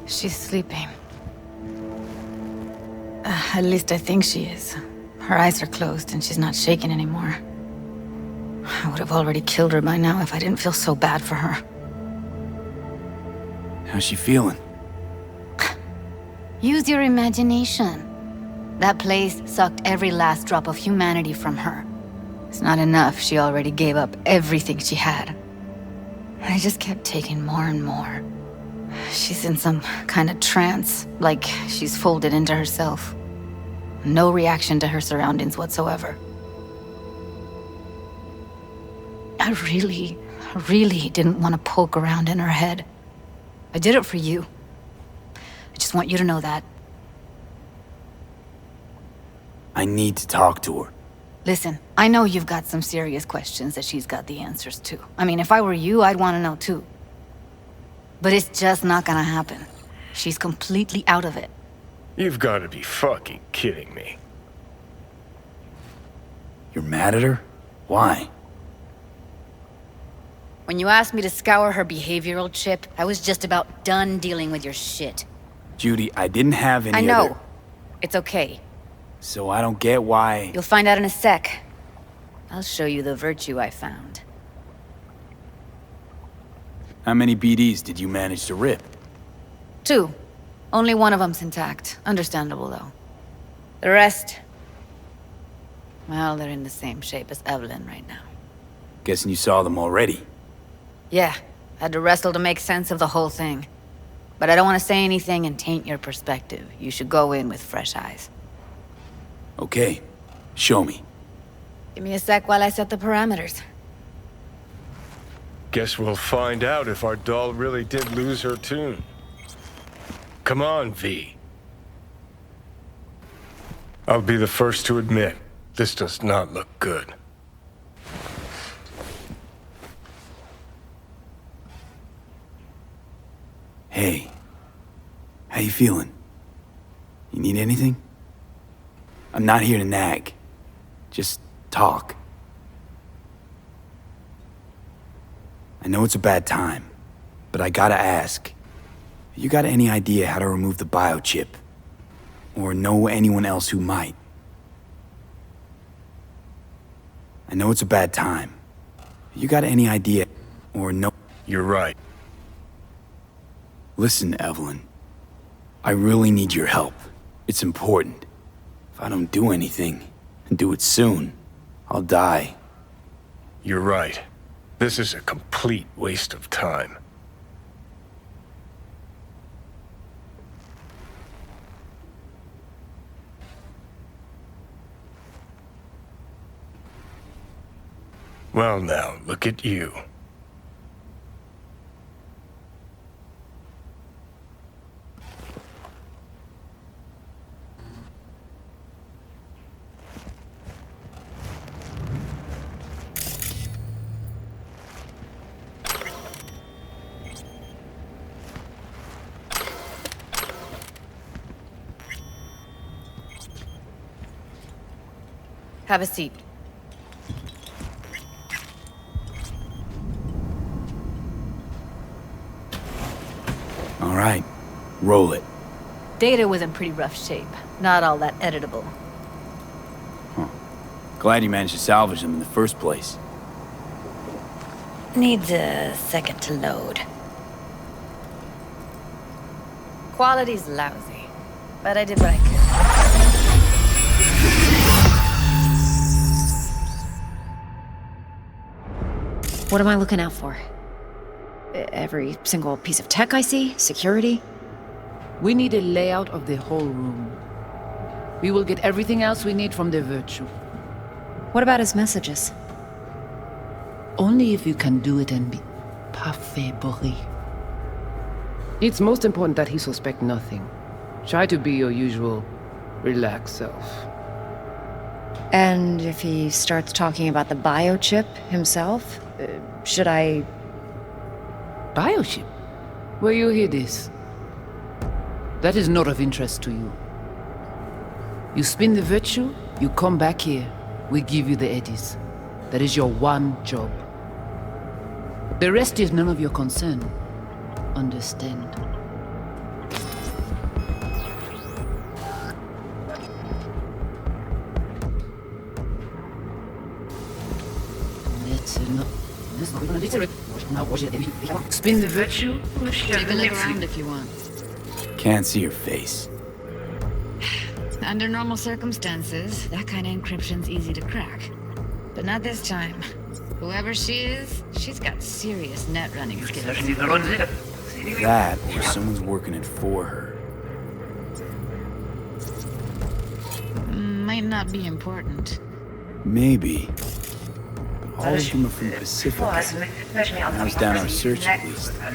She's sleeping. At least I think she is. Her eyes are closed and she's not shaking anymore. I would have already killed her by now if I didn't feel so bad for her. How's she feeling? Use your imagination. That place sucked every last drop of humanity from her. It's not enough, she already gave up everything she had. I just kept taking more and more. She's in some kind of trance, like she's folded into herself. No reaction to her surroundings whatsoever. I really didn't want to poke around in her head. I did it for you. I just want you to know that. I need to talk to her. Listen, I know you've got some serious questions that she's got the answers to. I mean, if I were you, I'd want to know too. But it's just not gonna happen. She's completely out of it. You've got to be fucking kidding me. You're mad at her? Why? When you asked me to scour her behavioral chip, I was just about done dealing with your shit. Judy, I didn't have any I know. other... It's okay. So I don't get why... You'll find out in a sec. I'll show you the virtue I found. How many BDs did you manage to rip? 2. Only one of them's intact. Understandable, though. The rest... well, they're in the same shape as Evelyn right now. Guessing you saw them already. Yeah, had to wrestle to make sense of the whole thing. But I don't want to say anything and taint your perspective. You should go in with fresh eyes. Okay, show me. Give me a sec while I set the parameters. Guess we'll find out if our doll really did lose her tune. Come on, V. I'll be the first to admit, this does not look good. Hey, how you feeling? You need anything? I'm not here to nag. Just talk. I know it's a bad time, but I gotta ask. You got any idea how to remove the biochip? Or know anyone else who might? I know it's a bad time. You got any idea or know? You're right. Listen, Evelyn. I really need your help. It's important. If I don't do anything, and do it soon, I'll die. You're right. This is a complete waste of time. Well now, look at you. Have a seat. All right, roll it. Data was in pretty rough shape. Not all that editable. Glad you managed to salvage them in the first place. Needs a second to load. Quality's lousy, but I did what I could. What am I looking out for? Every single piece of tech I see? Security? We need a layout of the whole room. We will get everything else we need from the virtue. What about his messages? Only if you can do it and be parfait bourré. It's most important that he suspect nothing. Try to be your usual, relaxed self. And if he starts talking about the biochip himself, should I... Biochip? Where you hear this? That is not of interest to you. You spin the virtue, you come back here, we give you the eddies. That is your one job. The rest is none of your concern. Understand? Spin the virtue. Take a look around if you want. Can't see her face. Under normal circumstances, that kind of encryption's easy to crack. But not this time. Whoever she is, she's got serious net running skills. That, or someone's working it for her. Might not be important. Maybe. But all of them are from Pacifica. Narrows down our search at least. I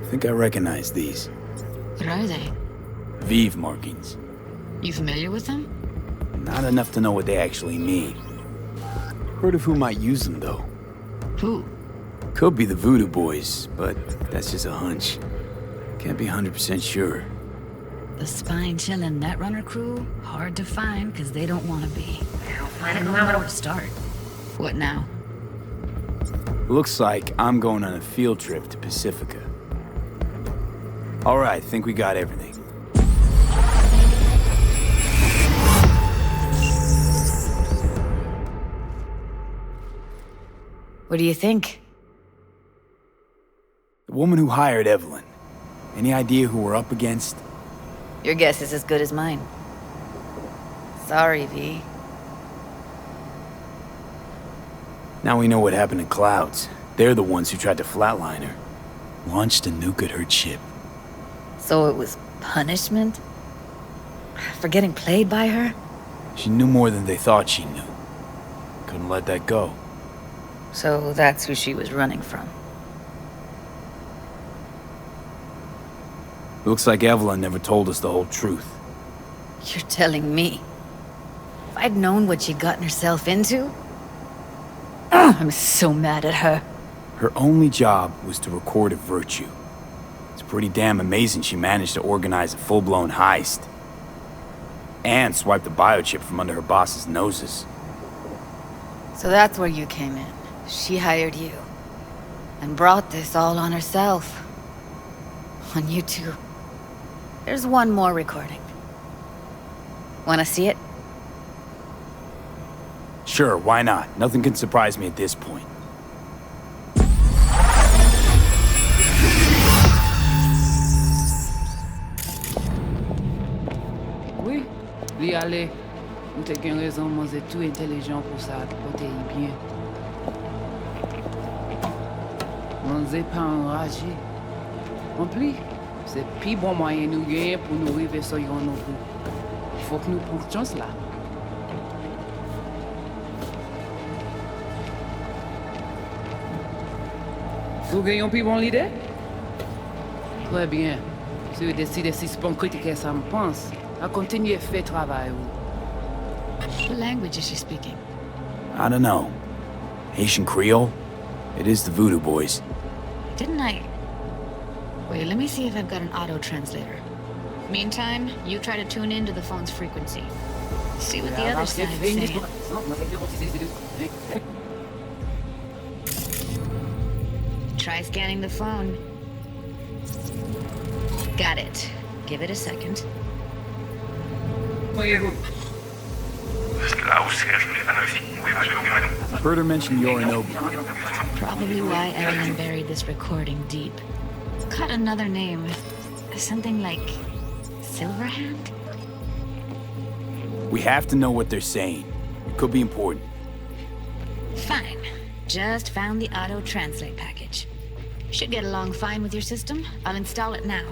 think I recognize these. What are they? Vive markings. You familiar with them? Not enough to know what they actually mean. Heard of who might use them, though. Who? Could be the Voodoo Boys, but that's just a hunch. Can't be 100% sure. The spine-chilling Netrunner crew? Hard to find, because they don't want to be. I don't know where to start. What now? Looks like I'm going on a field trip to Pacifica. All right, think we got everything. What do you think? The woman who hired Evelyn. Any idea who we're up against? Your guess is as good as mine. Sorry, V. Now we know what happened to Clouds. They're the ones who tried to flatline her. Launched a nuke at her ship. So it was punishment? For getting played by her? She knew more than they thought she knew. Couldn't let that go. So that's who she was running from. Looks like Evelyn never told us the whole truth. You're telling me? If I'd known what she'd gotten herself into? I'm so mad at her. Her only job was to record a virtue. It's pretty damn amazing she managed to organize a full-blown heist. And swipe the biochip from under her boss's noses. So that's where you came in. She hired you. And brought this all on herself. On you two. There's one more recording. Wanna see it? Sure, why not? Nothing can surprise me at this point. Oui, li ale. Ou te gen raison, moi c'est tout intelligent pour ça, pour te y bien. On n'est pas enragé. En plus, c'est plus bon moyen nous gagner pour nous arriver sur yon non plus. Il faut que nous prenions chance là. Vous gagnez plus bon l'idée? Très bien. Si vous décidez si c'est bon critiquer ça me pense, à continuer à faire travail. What language is she speaking? I don't know. Haitian Creole? It is the Voodoo Boys. Didn't I? Wait, let me see if I've got an auto-translator. Meantime, you try to tune into the phone's frequency. See what the other side's saying. Try scanning the phone. Got it. Give it a second. Heard her mention Yorinobu. Probably why Evelyn buried this recording deep. Caught another name. Something like Silverhand? We have to know what they're saying. It could be important. Fine. Just found the auto-translate package. Should get along fine with your system. I'll install it now.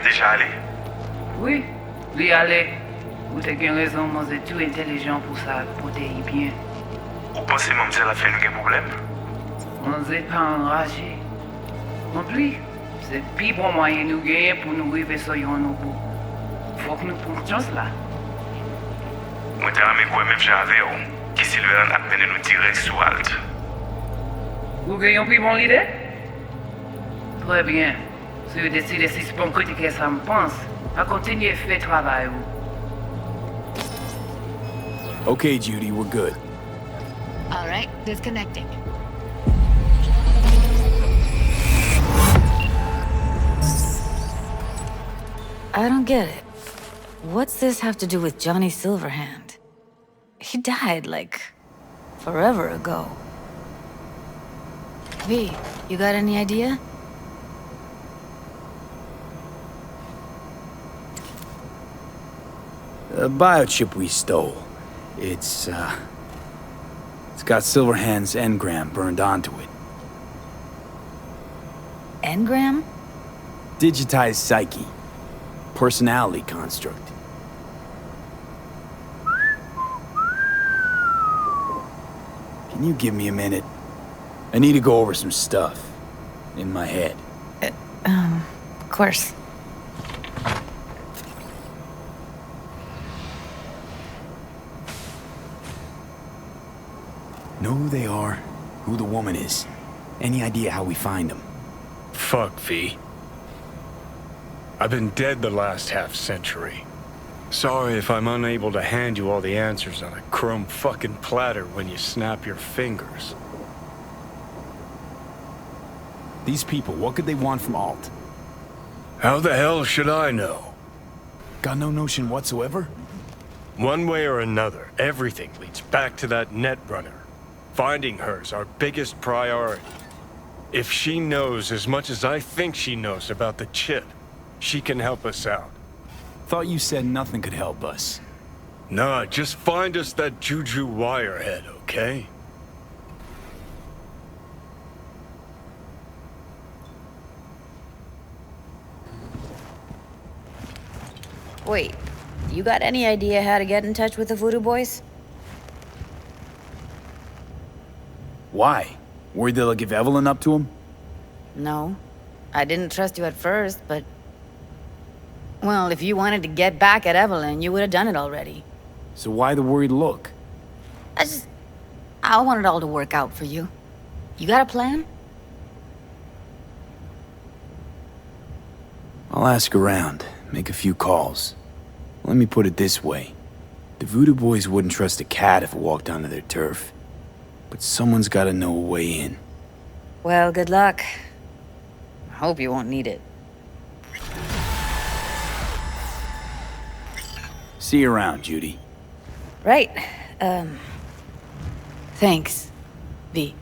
Déjà allé? Oui, li ale. Ou te gen raison, moi c'est tout intelligent pour ça, pour te y bien. Ou pensez même que la fait nous un problème? On n'est pas enragé. En plus, c'est plus bon moyen nous gagner pour nous arriver sur yon non bout. Faut que nous prenions chance là. Moi t'ai ramé quoi même j'avais qui Sylvain a peine nous tirer sous halte. Vous gagnez plus bon l'idée? Très bien. Si tu decides si c'est bon que tu ça me pense, à continuer fait travail. Okay, Judy, we're good. All right, disconnecting. I don't get it. What's this have to do with Johnny Silverhand? He died, like, forever ago. V, you got any idea? The biochip we stole. It's got Silverhand's engram burned onto it. Engram? Digitized psyche. Personality construct. Can you give me a minute? I need to go over some stuff. In my head. Of course. Know who they are, who the woman is. Any idea how we find them? Fuck, V. I've been dead the last half-century. Sorry if I'm unable to hand you all the answers on a chrome fucking platter when you snap your fingers. These people, what could they want from Alt? How the hell should I know? Got no notion whatsoever? One way or another, everything leads back to that netrunner. Finding her's our biggest priority. If she knows as much as I think she knows about the chip, she can help us out. Thought you said nothing could help us. Nah, just find us that Juju wirehead, okay? Wait, you got any idea how to get in touch with the Voodoo Boys? Why? Worried they'll give Evelyn up to him? No. I didn't trust you at first, but... Well, if you wanted to get back at Evelyn, you would have done it already. So why the worried look? I want it all to work out for you. You got a plan? I'll ask around, make a few calls. Let me put it this way. The Voodoo Boys wouldn't trust a cat if it walked onto their turf. But someone's gotta know a way in. Well, good luck. I hope you won't need it. See you around, Judy. Right. Thanks, V.